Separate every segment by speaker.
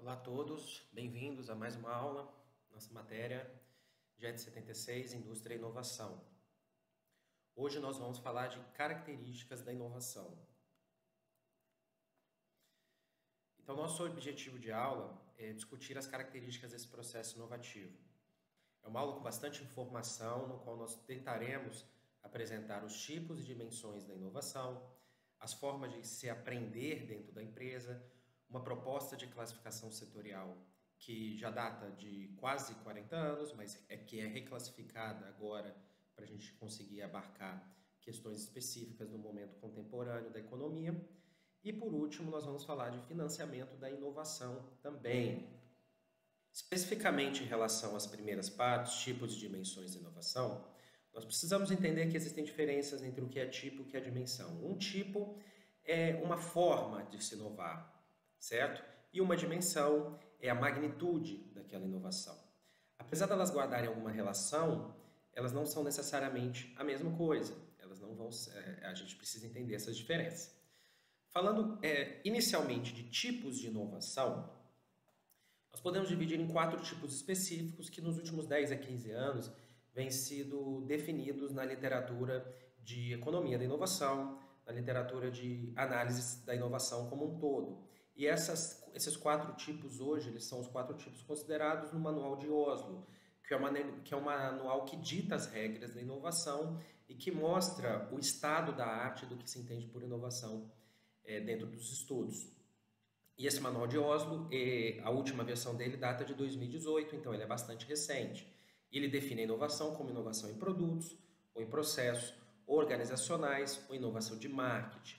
Speaker 1: Olá a todos, bem-vindos a mais uma aula, nossa matéria JET 76, Indústria e Inovação. Hoje nós vamos falar de características da inovação. Então, nosso objetivo de aula é discutir as características desse processo inovativo. É uma aula com bastante informação, no qual nós tentaremos apresentar os tipos e dimensões da inovação, as formas de se aprender dentro da empresa, uma proposta de classificação setorial que já data de quase 40 anos, mas que é reclassificada agora para a gente conseguir abarcar questões específicas do momento contemporâneo da economia. E por último, nós vamos falar de financiamento da inovação também. Especificamente em relação às primeiras partes, tipos e dimensões de inovação, nós precisamos entender que existem diferenças entre o que é tipo e o que é dimensão. Um tipo é uma forma de se inovar, certo? E uma dimensão é a magnitude daquela inovação. Apesar de elas guardarem alguma relação, elas não são necessariamente a mesma coisa. Elas não vão, a gente precisa entender essas diferenças. Falando inicialmente de tipos de inovação, nós podemos dividir em 4 tipos específicos que nos últimos 10 a 15 anos vêm sido definidos na literatura de economia da inovação, na literatura de análise da inovação como um todo. E esses 4 tipos hoje, eles são os 4 tipos considerados no Manual de Oslo, que é um manual que dita as regras da inovação e que mostra o estado da arte do que se entende por inovação dentro dos estudos. E esse Manual de Oslo, a última versão dele data de 2018, então ele é bastante recente. Ele define a inovação como inovação em produtos, ou em processos, organizacionais, ou inovação de marketing.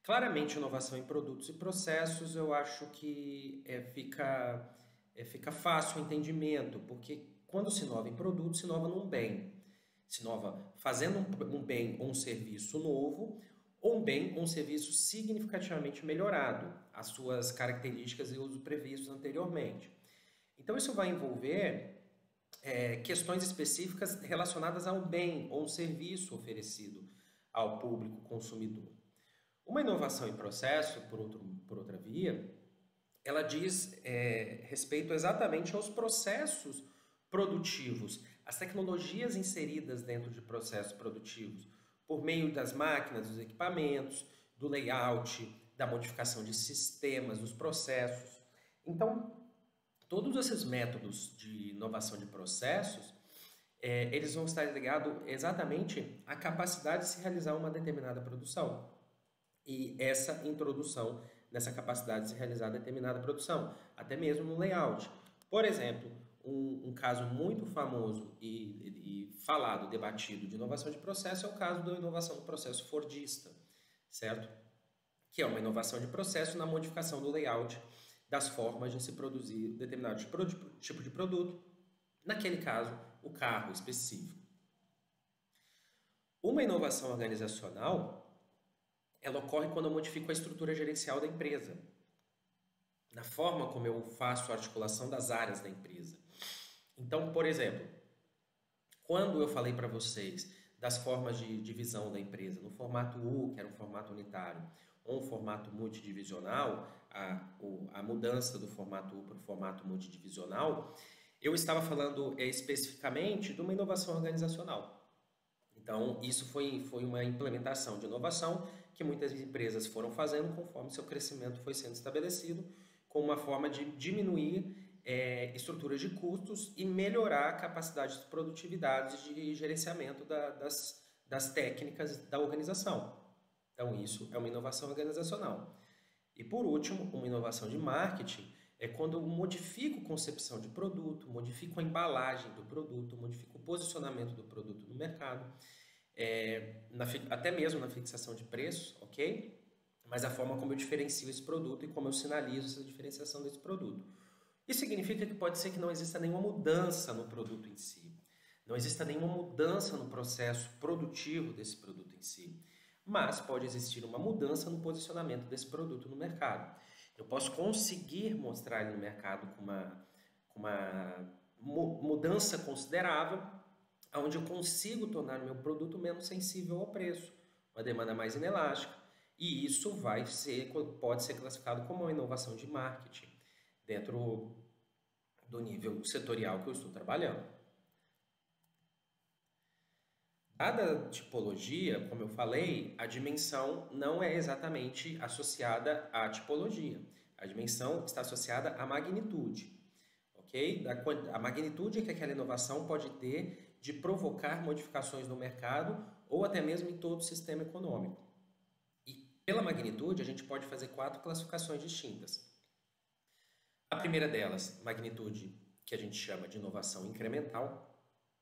Speaker 1: Claramente, inovação em produtos e processos, eu acho que fica fácil o entendimento, porque quando se inova em produto, se inova num bem. Se inova fazendo um bem ou um serviço novo, ou um bem ou um serviço significativamente melhorado, as suas características e uso previstos anteriormente. Então, isso vai envolver questões específicas relacionadas ao bem ou um serviço oferecido ao público consumidor. Uma inovação em processo, por outra via, ela diz respeito exatamente aos processos produtivos, as tecnologias inseridas dentro de processos produtivos, por meio das máquinas, dos equipamentos, do layout, da modificação de sistemas, dos processos. Então, todos esses métodos de inovação de processos, eles vão estar ligados exatamente à capacidade de se realizar uma determinada produção. E essa introdução nessa capacidade de se realizar determinada produção, até mesmo no layout. Por exemplo, um caso muito famoso e falado, debatido de inovação de processo é o caso da inovação do processo fordista, certo? Que é uma inovação de processo na modificação do layout das formas de se produzir determinado tipo de produto, naquele caso, o carro específico. Uma inovação organizacional, ela ocorre quando eu modifico a estrutura gerencial da empresa, na forma como eu faço a articulação das áreas da empresa. Então, por exemplo, quando eu falei para vocês das formas de divisão da empresa, no formato U, que era um formato unitário, ou um formato multidivisional, a mudança do formato U para o formato multidivisional, eu estava falando especificamente de uma inovação organizacional. Então, isso foi uma implementação de inovação que muitas empresas foram fazendo conforme seu crescimento foi sendo estabelecido, com uma forma de diminuir estruturas de custos e melhorar a capacidade de produtividade de gerenciamento das técnicas da organização. Então, isso é uma inovação organizacional. E, por último, uma inovação de marketing é quando eu modifico a concepção de produto, modifico a embalagem do produto, modifico o posicionamento do produto no mercado, até mesmo na fixação de preços, ok? Mas a forma como eu diferencio esse produto e como eu sinalizo essa diferenciação desse produto. Isso significa que pode ser que não exista nenhuma mudança no produto em si, não exista nenhuma mudança no processo produtivo desse produto em si, mas pode existir uma mudança no posicionamento desse produto no mercado. Eu posso conseguir mostrar ele no mercado com uma mudança considerável, onde eu consigo tornar o meu produto menos sensível ao preço, uma demanda mais inelástica, e isso pode ser classificado como uma inovação de marketing. dentro do nível setorial que eu estou trabalhando. Dada a tipologia, como eu falei, a dimensão não é exatamente associada à tipologia. A dimensão está associada à magnitude, ok? A magnitude que aquela inovação pode ter de provocar modificações no mercado ou até mesmo em todo o sistema econômico. E pela magnitude, a gente pode fazer 4 classificações distintas. A primeira delas, magnitude que a gente chama de inovação incremental,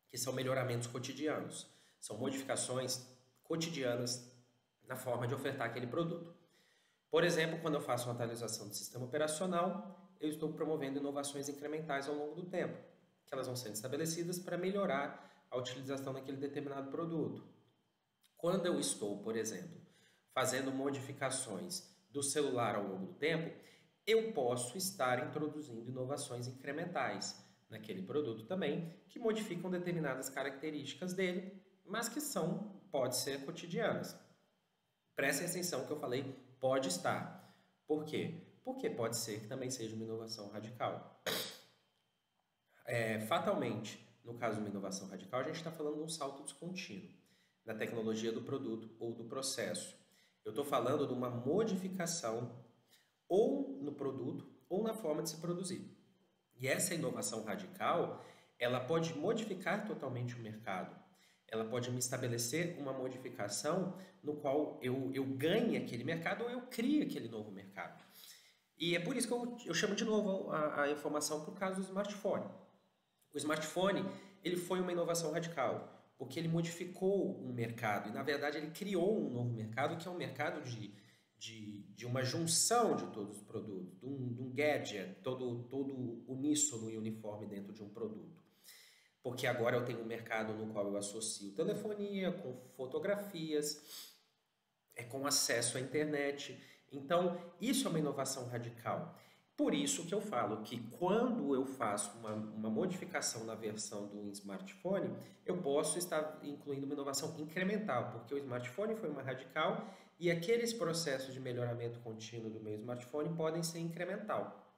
Speaker 1: que são melhoramentos cotidianos. São modificações cotidianas na forma de ofertar aquele produto. Por exemplo, quando eu faço uma atualização do sistema operacional, eu estou promovendo inovações incrementais ao longo do tempo, que elas vão sendo estabelecidas para melhorar a utilização daquele determinado produto. Quando eu estou, por exemplo, fazendo modificações do celular ao longo do tempo, eu posso estar introduzindo inovações incrementais naquele produto também, que modificam determinadas características dele, mas que pode ser cotidianas. Prestem atenção que eu falei pode estar. Por quê? Porque pode ser que também seja uma inovação radical. Fatalmente, no caso de uma inovação radical, a gente está falando de um salto descontínuo na tecnologia do produto ou do processo. Eu estou falando de uma modificação ou no produto ou na forma de se produzir. E essa inovação radical, ela pode modificar totalmente o mercado. Ela pode me estabelecer uma modificação no qual eu ganhe aquele mercado ou eu crie aquele novo mercado. E é por isso que eu chamo de novo a informação para o caso do smartphone. O smartphone, ele foi uma inovação radical, porque ele modificou um mercado e, na verdade, ele criou um novo mercado, que é um mercado de uma junção de todos os produtos, de um gadget, todo uníssono e uniforme dentro de um produto. Porque agora eu tenho um mercado no qual eu associo telefonia com fotografias, com acesso à internet. Então, isso é uma inovação radical. Por isso que eu falo que quando eu faço uma modificação na versão do smartphone, eu posso estar incluindo uma inovação incremental, porque o smartphone foi uma radical e aqueles processos de melhoramento contínuo do meu smartphone podem ser incremental.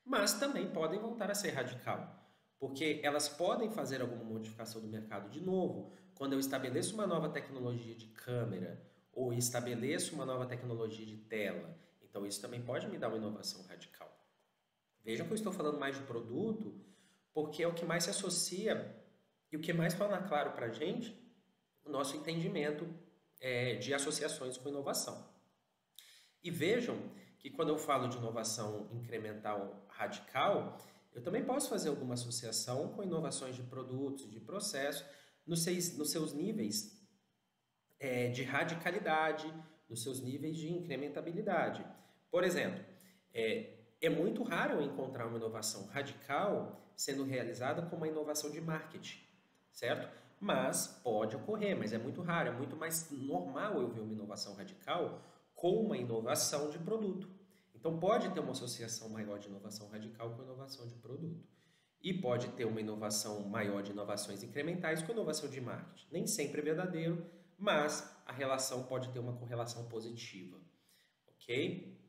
Speaker 1: Mas também podem voltar a ser radical, porque elas podem fazer alguma modificação do mercado de novo. Quando eu estabeleço uma nova tecnologia de câmera ou estabeleço uma nova tecnologia de tela, então isso também pode me dar uma inovação radical. Vejam que eu estou falando mais de produto, porque é o que mais se associa e o que mais torna claro para a gente o nosso entendimento de associações com inovação. E vejam que quando eu falo de inovação incremental radical, eu também posso fazer alguma associação com inovações de produtos, de processos, nos seus níveis de radicalidade, nos seus níveis de incrementabilidade. Por exemplo, é muito raro eu encontrar uma inovação radical sendo realizada como uma inovação de marketing, certo? Mas pode ocorrer, mas é muito raro, é muito mais normal eu ver uma inovação radical com uma inovação de produto. Então pode ter uma associação maior de inovação radical com inovação de produto. E pode ter uma inovação maior de inovações incrementais com inovação de marketing. Nem sempre é verdadeiro, mas a relação pode ter uma correlação positiva. Ok?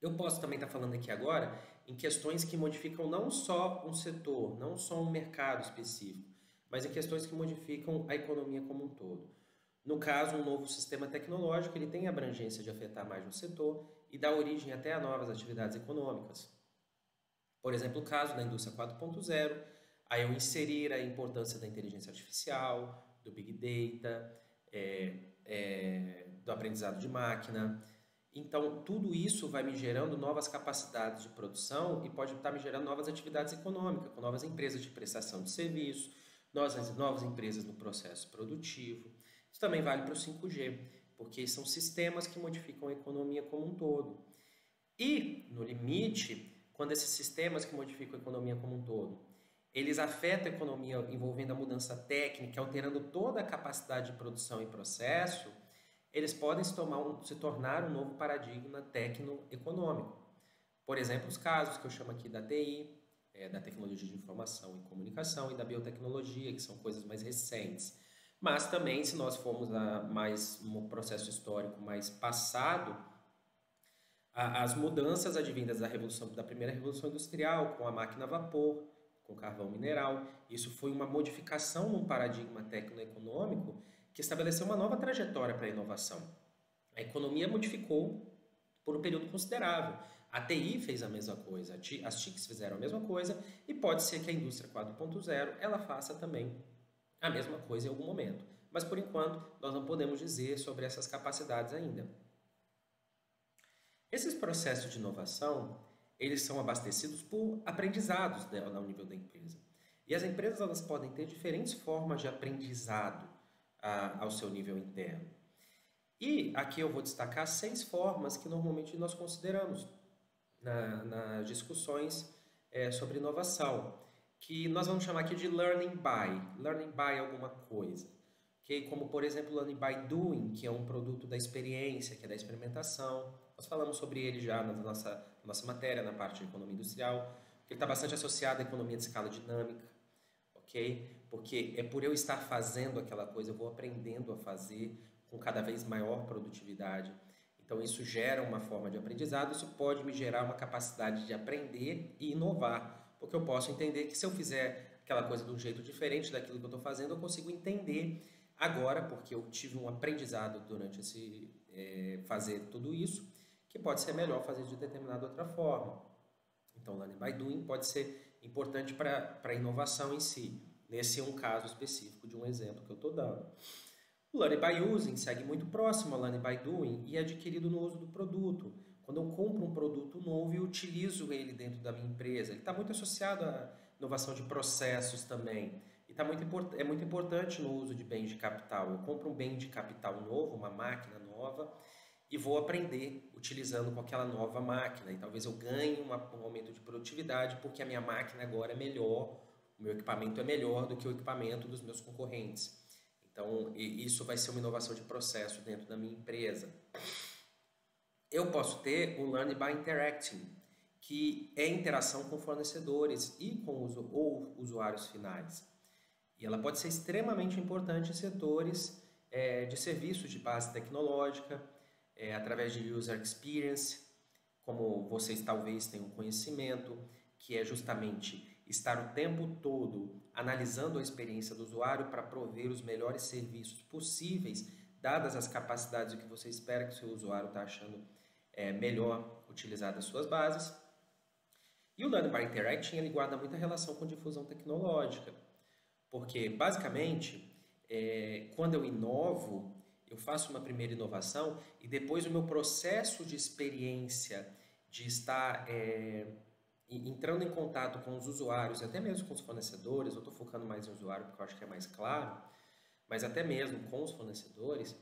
Speaker 1: Eu posso também estar falando aqui agora em questões que modificam não só um setor, não só um mercado específico, mas em questões que modificam a economia como um todo. No caso, um novo sistema tecnológico, ele tem a abrangência de afetar mais um setor e dar origem até a novas atividades econômicas. Por exemplo, o caso da indústria 4.0, aí eu inserir a importância da inteligência artificial, do Big Data, do aprendizado de máquina. Então, tudo isso vai me gerando novas capacidades de produção e pode estar me gerando novas atividades econômicas, com novas empresas de prestação de serviço, novas empresas no processo produtivo. Isso também vale para o 5G, porque são sistemas que modificam a economia como um todo. E, no limite, quando esses sistemas que modificam a economia como um todo, eles afetam a economia envolvendo a mudança técnica, alterando toda a capacidade de produção e processo, eles podem se tornar um novo paradigma tecnoeconômico. Por exemplo, os casos que eu chamo aqui da TI, da tecnologia de informação e comunicação, e da biotecnologia, que são coisas mais recentes. Mas também, se nós formos a um processo histórico mais passado, As mudanças advindas da primeira revolução industrial, com a máquina a vapor, com carvão mineral, isso foi uma modificação num paradigma tecnoeconômico que estabeleceu uma nova trajetória para a inovação. A economia modificou por um período considerável. A TI fez a mesma coisa, as TICs fizeram a mesma coisa e pode ser que a indústria 4.0 ela faça também a mesma coisa em algum momento. Mas por enquanto nós não podemos dizer sobre essas capacidades ainda. Esses processos de inovação, eles são abastecidos por aprendizados ao nível da empresa. E as empresas elas podem ter diferentes formas de aprendizado ao seu nível interno. E aqui eu vou destacar 6 formas que normalmente nós consideramos nas discussões sobre inovação, que nós vamos chamar aqui de learning by alguma coisa. Okay? Como, por exemplo, learning by doing, que é um produto da experiência, que é da experimentação. Nós falamos sobre ele já na nossa matéria, na parte de economia industrial, que ele está bastante associado à economia de escala dinâmica, ok? Porque é por eu estar fazendo aquela coisa, eu vou aprendendo a fazer com cada vez maior produtividade. Então, isso gera uma forma de aprendizado, isso pode me gerar uma capacidade de aprender e inovar, porque eu posso entender que se eu fizer aquela coisa de um jeito diferente daquilo que eu estou fazendo, eu consigo entender agora, porque eu tive um aprendizado durante fazer tudo isso, que pode ser melhor fazer de determinada outra forma. Então, learning by doing pode ser importante para a inovação em si. Nesse é um caso específico de um exemplo que eu estou dando. O learning by using segue muito próximo ao learning by doing e é adquirido no uso do produto. Quando eu compro um produto novo e utilizo ele dentro da minha empresa, ele está muito associado à inovação de processos também. E é muito importante no uso de bens de capital. Eu compro um bem de capital novo, uma máquina nova, e vou aprender utilizando com aquela nova máquina. E talvez eu ganhe um aumento de produtividade porque a minha máquina agora é melhor, o meu equipamento é melhor do que o equipamento dos meus concorrentes. Então, isso vai ser uma inovação de processo dentro da minha empresa. Eu posso ter o Learn by Interacting, que é interação com fornecedores e com ou usuários finais. E ela pode ser extremamente importante em setores de serviços de base tecnológica, através de User Experience, como vocês talvez tenham conhecimento, que é justamente estar o tempo todo analisando a experiência do usuário para prover os melhores serviços possíveis, dadas as capacidades que você espera que o seu usuário está achando melhor utilizar das suas bases. E o Learn by Interacting ele guarda muita relação com difusão tecnológica, porque basicamente quando eu inovo, eu faço uma primeira inovação e depois o meu processo de experiência de estar entrando em contato com os usuários, até mesmo com os fornecedores, eu estou focando mais em usuário porque eu acho que é mais claro, mas até mesmo com os fornecedores,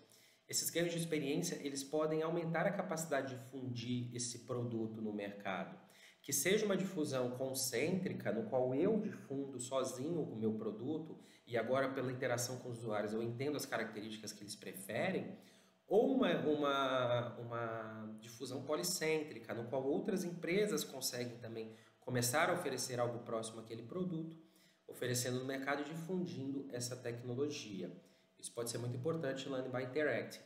Speaker 1: esses ganhos de experiência, eles podem aumentar a capacidade de fundir esse produto no mercado. Que seja uma difusão concêntrica, no qual eu difundo sozinho o meu produto, e agora pela interação com os usuários eu entendo as características que eles preferem, ou uma difusão policêntrica, no qual outras empresas conseguem também começar a oferecer algo próximo àquele produto, oferecendo no mercado e difundindo essa tecnologia. Isso pode ser muito importante no Learn by Interacting.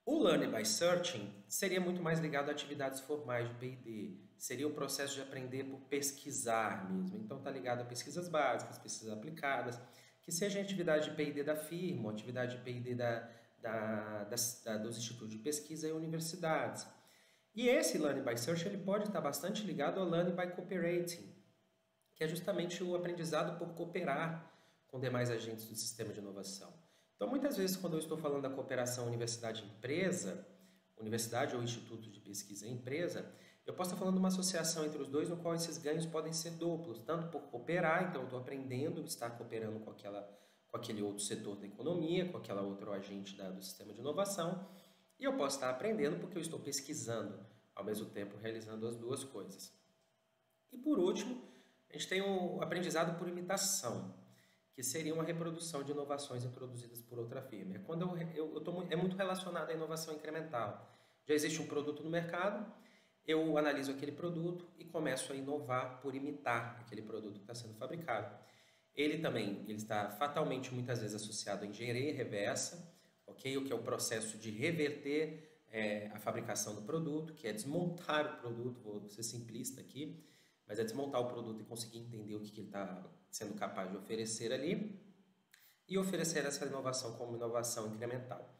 Speaker 1: O Learn by Searching seria muito mais ligado a atividades formais de P&D. Seria o processo de aprender por pesquisar mesmo. Então está ligado a pesquisas básicas, pesquisas aplicadas, que seja a atividade de P&D da firma, atividade de P&D dos institutos de pesquisa e universidades. E esse Learn by Search ele pode estar bastante ligado ao Learn by Cooperating, que é justamente o aprendizado por cooperar com demais agentes do sistema de inovação. Então, muitas vezes, quando eu estou falando da cooperação universidade-empresa, universidade ou instituto de pesquisa e empresa, eu posso estar falando de uma associação entre os dois, no qual esses ganhos podem ser duplos, tanto por cooperar, então eu estou aprendendo, estar cooperando com aquele outro setor da economia, com aquela outro agente do sistema de inovação, e eu posso estar aprendendo porque eu estou pesquisando, ao mesmo tempo realizando as duas coisas. E por último, a gente tem o aprendizado por imitação, que seria uma reprodução de inovações introduzidas por outra firma. É quando é muito relacionado à inovação incremental. Já existe um produto no mercado, eu analiso aquele produto e começo a inovar por imitar aquele produto que está sendo fabricado. Ele está fatalmente muitas vezes associado à engenharia reversa, okay? O que é o processo de reverter a fabricação do produto, que é desmontar o produto, vou ser simplista aqui, mas é desmontar o produto e conseguir entender o que ele está sendo capaz de oferecer ali e oferecer essa inovação como inovação incremental.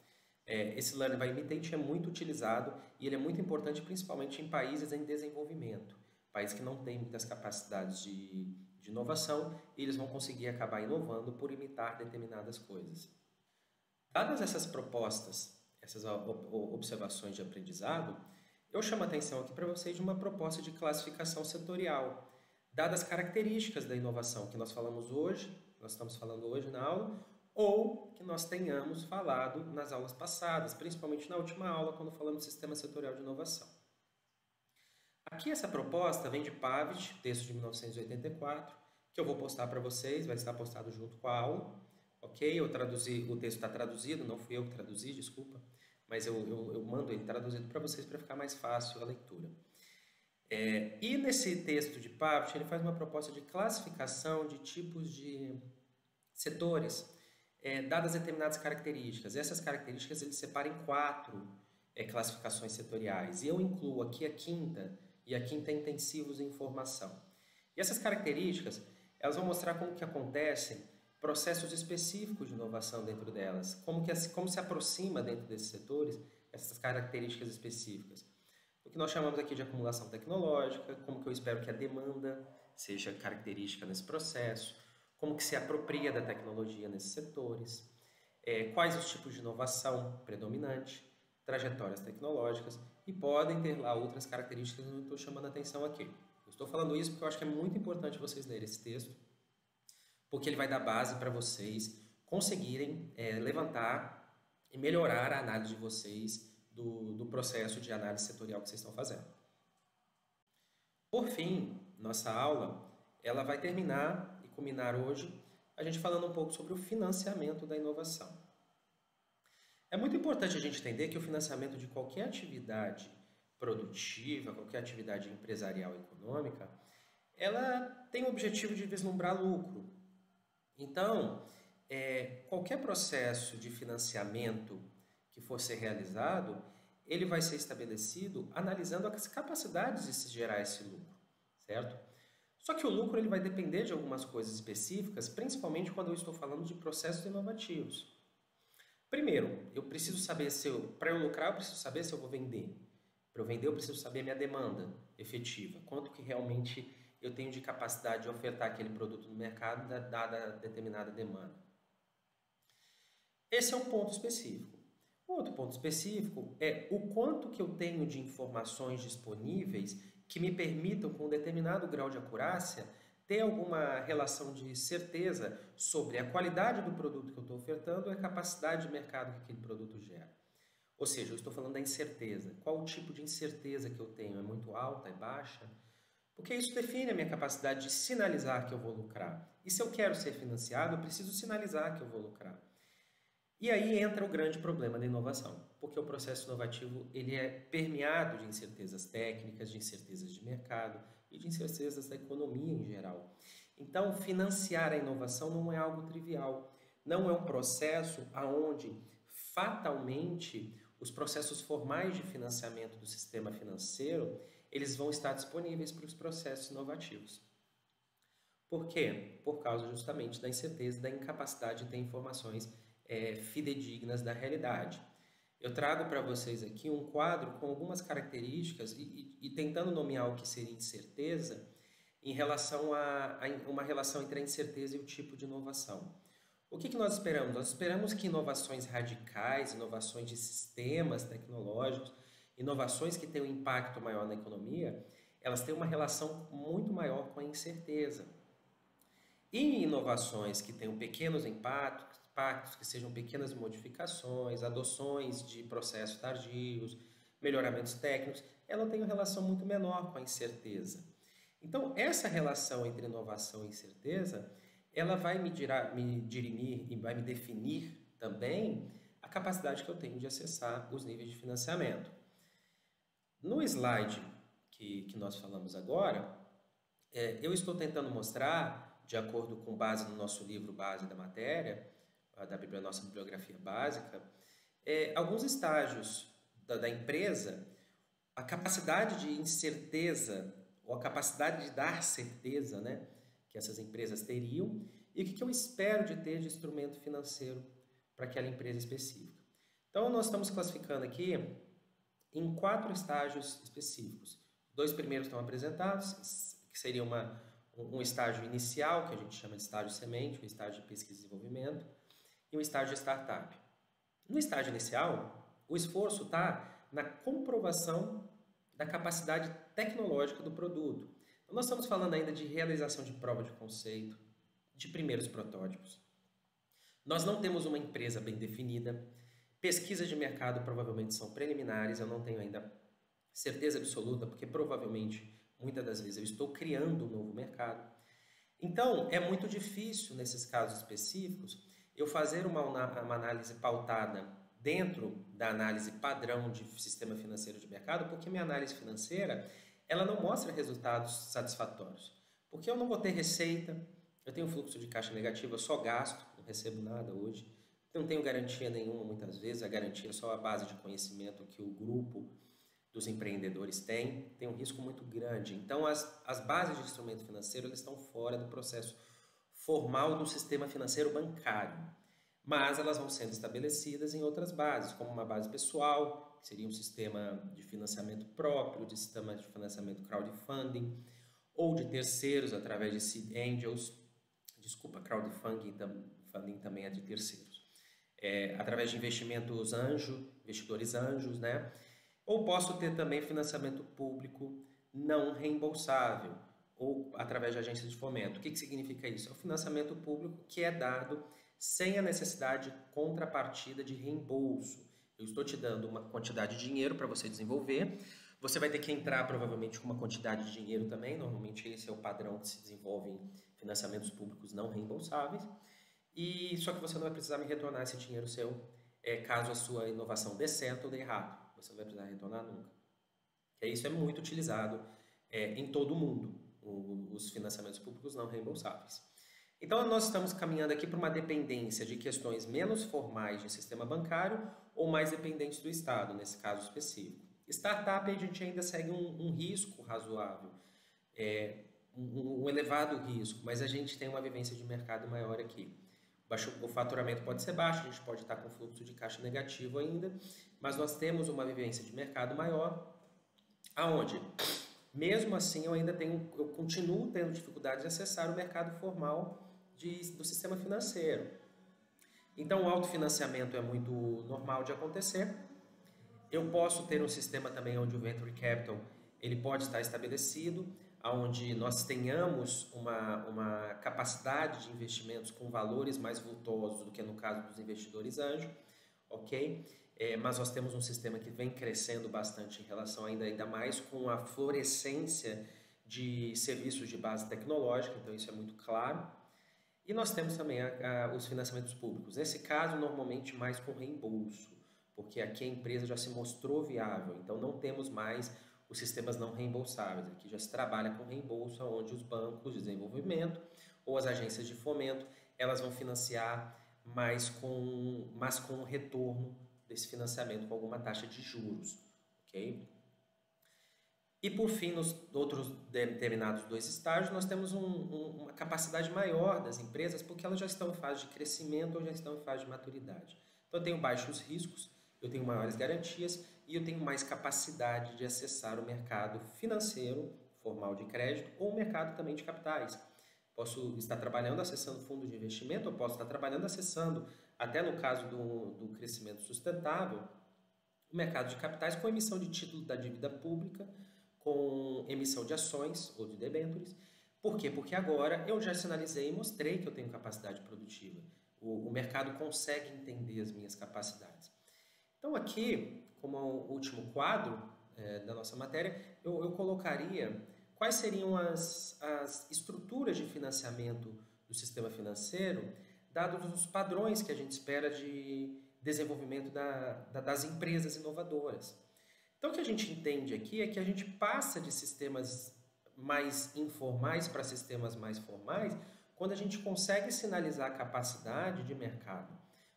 Speaker 1: Esse Learn by Imitate é muito utilizado e ele é muito importante principalmente em países em desenvolvimento, países que não têm muitas capacidades de inovação e eles vão conseguir acabar inovando por imitar determinadas coisas. Dadas essas propostas, essas observações de aprendizado, eu chamo a atenção aqui para vocês de uma proposta de classificação setorial, dadas as características da inovação que nós falamos hoje, nós estamos falando hoje na aula, ou que nós tenhamos falado nas aulas passadas, principalmente na última aula, quando falamos do Sistema Setorial de Inovação. Aqui essa proposta vem de Pavitt, texto de 1984, que eu vou postar para vocês, vai estar postado junto com a aula. Ok? Eu traduzi, o texto está traduzido, não fui eu que traduzi, desculpa, mas eu mando ele traduzido para vocês para ficar mais fácil a leitura. E nesse texto de Pavitt, ele faz uma proposta de classificação de tipos de setores, dadas determinadas características. Essas características ele separa em 4 classificações setoriais, e eu incluo aqui a quinta, e a quinta é intensivos em informação. E essas características, elas vão mostrar como que acontecem processos específicos de inovação dentro delas, como se aproxima dentro desses setores essas características específicas. O que nós chamamos aqui de acumulação tecnológica, como que eu espero que a demanda seja característica nesse processo, como que se apropria da tecnologia nesses setores, quais os tipos de inovação predominante, trajetórias tecnológicas, e podem ter lá outras características que eu estou chamando a atenção aqui. Eu estou falando isso porque eu acho que é muito importante vocês lerem esse texto, porque ele vai dar base para vocês conseguirem levantar e melhorar a análise de vocês do processo de análise setorial que vocês estão fazendo. Por fim, nossa aula ela vai terminar e culminar hoje a gente falando um pouco sobre o financiamento da inovação. É muito importante a gente entender que o financiamento de qualquer atividade produtiva, qualquer atividade empresarial e econômica, ela tem o objetivo de vislumbrar lucro. Então, qualquer processo de financiamento que for ser realizado, ele vai ser estabelecido analisando as capacidades de se gerar esse lucro, certo? Só que o lucro ele vai depender de algumas coisas específicas, principalmente quando eu estou falando de processos inovativos. Primeiro, eu preciso saber para eu lucrar, eu preciso saber se eu vou vender. Para eu vender, eu preciso saber a minha demanda efetiva, quanto que realmente eu tenho de capacidade de ofertar aquele produto no mercado dada determinada demanda. Esse é um ponto específico. O outro ponto específico é o quanto que eu tenho de informações disponíveis que me permitam, com um determinado grau de acurácia, ter alguma relação de certeza sobre a qualidade do produto que eu estou ofertando e a capacidade de mercado que aquele produto gera. Ou seja, eu estou falando da incerteza. Qual o tipo de incerteza que eu tenho? É muito alta? É baixa? Porque isso define a minha capacidade de sinalizar que eu vou lucrar. E se eu quero ser financiado, eu preciso sinalizar que eu vou lucrar. E aí entra o grande problema da inovação, porque o processo inovativo ele é permeado de incertezas técnicas, de incertezas de mercado e de incertezas da economia em geral. Então, financiar a inovação não é algo trivial, não é um processo onde fatalmente os processos formais de financiamento do sistema financeiro eles vão estar disponíveis para os processos inovativos. Por quê? Por causa justamente da incerteza, da incapacidade de ter informações fidedignas da realidade. Eu trago para vocês aqui um quadro com algumas características e tentando nomear o que seria incerteza em relação a uma relação entre a incerteza e o tipo de inovação. O que nós esperamos? Nós esperamos que inovações radicais, inovações de sistemas tecnológicos, inovações que têm um impacto maior na economia, elas têm uma relação muito maior com a incerteza. E inovações que tenham pequenos impactos, que sejam pequenas modificações, adoções de processos tardios, melhoramentos técnicos, ela tem uma relação muito menor com a incerteza. Então, essa relação entre inovação e incerteza, ela vai me dirimir e vai me definir também a capacidade que eu tenho de acessar os níveis de financiamento. No slide que nós falamos agora, eu estou tentando mostrar, de acordo com base no nosso livro base da matéria, da nossa bibliografia básica, alguns estágios da empresa, a capacidade de incerteza ou a capacidade de dar certeza, né, que essas empresas teriam e o que eu espero de ter de instrumento financeiro para aquela empresa específica. Então, nós estamos classificando aqui em 4 estágios específicos. 2 primeiros estão apresentados, que seria um estágio inicial, que a gente chama de estágio semente, um estágio de pesquisa e desenvolvimento, e um estágio de startup. No estágio inicial, o esforço está na comprovação da capacidade tecnológica do produto. Então, nós estamos falando ainda de realização de prova de conceito, de primeiros protótipos. Nós não temos uma empresa bem definida. Pesquisas de mercado provavelmente são preliminares, eu não tenho ainda certeza absoluta, porque provavelmente, muitas das vezes, eu estou criando um novo mercado. Então, é muito difícil, nesses casos específicos, eu fazer uma análise pautada dentro da análise padrão de sistema financeiro de mercado, porque minha análise financeira, ela não mostra resultados satisfatórios. Porque eu não vou ter receita, eu tenho fluxo de caixa negativo, eu só gasto, não recebo nada hoje. Não tenho garantia nenhuma muitas vezes, a garantia é só a base de conhecimento que o grupo dos empreendedores tem um risco muito grande. Então, as bases de instrumento financeiro elas estão fora do processo formal do sistema financeiro bancário, mas elas vão sendo estabelecidas em outras bases, como uma base pessoal, que seria um sistema de financiamento próprio, de sistema de financiamento crowdfunding, ou de terceiros através de seed angels, crowdfunding também é de terceiros, através de investimentos investidores anjos, né? Ou posso ter também financiamento público não reembolsável, ou através de agências de fomento. O que significa isso? É o financiamento público que é dado sem a necessidade de contrapartida de reembolso. Eu estou te dando uma quantidade de dinheiro para você desenvolver, você vai ter que entrar provavelmente com uma quantidade de dinheiro também, normalmente esse é o padrão que se desenvolve em financiamentos públicos não reembolsáveis, e só que você não vai precisar me retornar esse dinheiro seu caso a sua inovação dê certo ou dê errado. Você não vai precisar retornar nunca. Isso é muito utilizado em todo o mundo, os financiamentos públicos não reembolsáveis. Então, nós estamos caminhando aqui para uma dependência de questões menos formais de sistema bancário ou mais dependentes do Estado, nesse caso específico. Startup, a gente ainda segue um risco razoável, um elevado risco, mas a gente tem uma vivência de mercado maior aqui. O faturamento pode ser baixo, a gente pode estar com fluxo de caixa negativo ainda, mas nós temos uma vivência de mercado maior, aonde, mesmo assim, eu continuo tendo dificuldade de acessar o mercado formal do sistema financeiro. Então, o autofinanciamento é muito normal de acontecer. Eu posso ter um sistema também onde o Venture Capital ele pode estar estabelecido, onde nós tenhamos uma capacidade de investimentos com valores mais vultosos do que no caso dos investidores anjo, ok? Mas nós temos um sistema que vem crescendo bastante em relação ainda mais com a florescência de serviços de base tecnológica, então isso é muito claro. E nós temos também os financiamentos públicos, nesse caso normalmente mais com reembolso, porque aqui a empresa já se mostrou viável, então não temos mais os sistemas não reembolsáveis. Aqui já se trabalha com reembolso, onde os bancos de desenvolvimento ou as agências de fomento, elas vão financiar mas com retorno desse financiamento com alguma taxa de juros, ok? E por fim, nos outros determinados 2 estágios, nós temos uma capacidade maior das empresas, porque elas já estão em fase de crescimento ou já estão em fase de maturidade. Então eu tenho baixos riscos, eu tenho maiores garantias e eu tenho mais capacidade de acessar o mercado financeiro, formal de crédito, ou o mercado também de capitais. Posso estar trabalhando acessando fundos de investimento, ou posso estar trabalhando acessando, até no caso do crescimento sustentável, o mercado de capitais com emissão de título da dívida pública, com emissão de ações ou de debêntures. Por quê? Porque agora eu já sinalizei e mostrei que eu tenho capacidade produtiva. O mercado consegue entender as minhas capacidades. Então aqui, como último quadro da nossa matéria, eu colocaria quais seriam as estruturas de financiamento do sistema financeiro, dados os padrões que a gente espera de desenvolvimento das empresas inovadoras. Então o que a gente entende aqui é que a gente passa de sistemas mais informais para sistemas mais formais quando a gente consegue sinalizar a capacidade de mercado,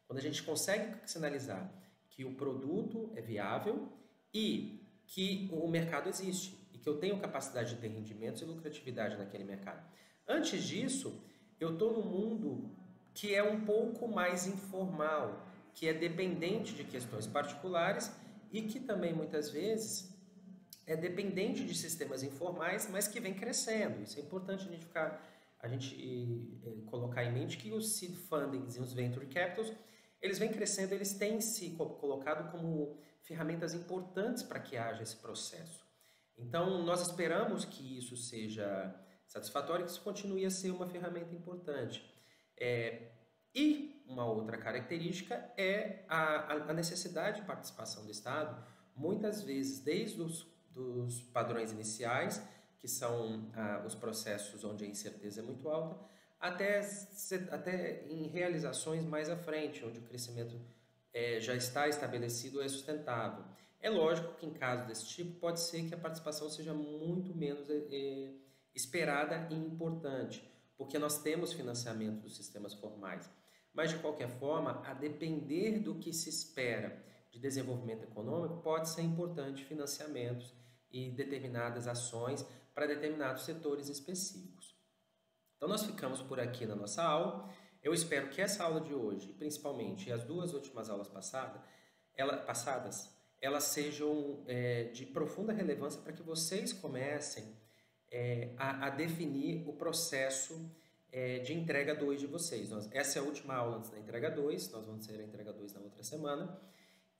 Speaker 1: quando a gente consegue sinalizar que que o produto é viável e que o mercado existe e que eu tenho capacidade de ter rendimentos e lucratividade naquele mercado. Antes disso, eu estou num mundo que é um pouco mais informal, que é dependente de questões particulares e que também muitas vezes é dependente de sistemas informais, mas que vem crescendo. Isso é importante a gente colocar em mente que os seed fundings e os venture capitals, eles vêm crescendo, eles têm se colocado como ferramentas importantes para que haja esse processo. Então, nós esperamos que isso seja satisfatório e que isso continue a ser uma ferramenta importante. E uma outra característica é a necessidade de participação do Estado, muitas vezes desde dos padrões iniciais, que são os processos onde a incerteza é muito alta, até em realizações mais à frente, onde o crescimento já está estabelecido ou é sustentável. É lógico que em casos desse tipo pode ser que a participação seja muito menos esperada e importante, porque nós temos financiamento dos sistemas formais. Mas, de qualquer forma, a depender do que se espera de desenvolvimento econômico, pode ser importante financiamentos e determinadas ações para determinados setores específicos. Então, nós ficamos por aqui na nossa aula. Eu espero que essa aula de hoje, principalmente as duas últimas aulas passadas, elas sejam de profunda relevância para que vocês comecem a definir o processo de entrega 2 de vocês. Essa é a última aula antes da entrega 2, nós vamos ter a entrega 2 na outra semana.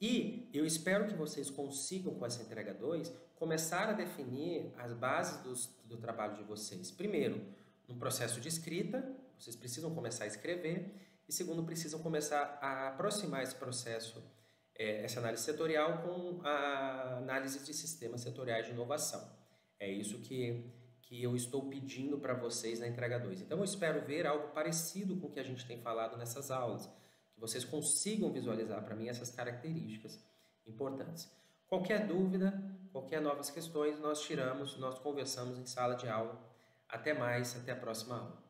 Speaker 1: E eu espero que vocês consigam, com essa entrega 2, começar a definir as bases do trabalho de vocês. Primeiro, no processo de escrita, vocês precisam começar a escrever. E segundo, precisam começar a aproximar esse processo, essa análise setorial, com a análise de sistemas setoriais de inovação. É isso que eu estou pedindo para vocês na entrega 2. Então, eu espero ver algo parecido com o que a gente tem falado nessas aulas, que vocês consigam visualizar para mim essas características importantes. Qualquer dúvida, qualquer novas questões, nós conversamos em sala de aula. Até mais, até a próxima aula.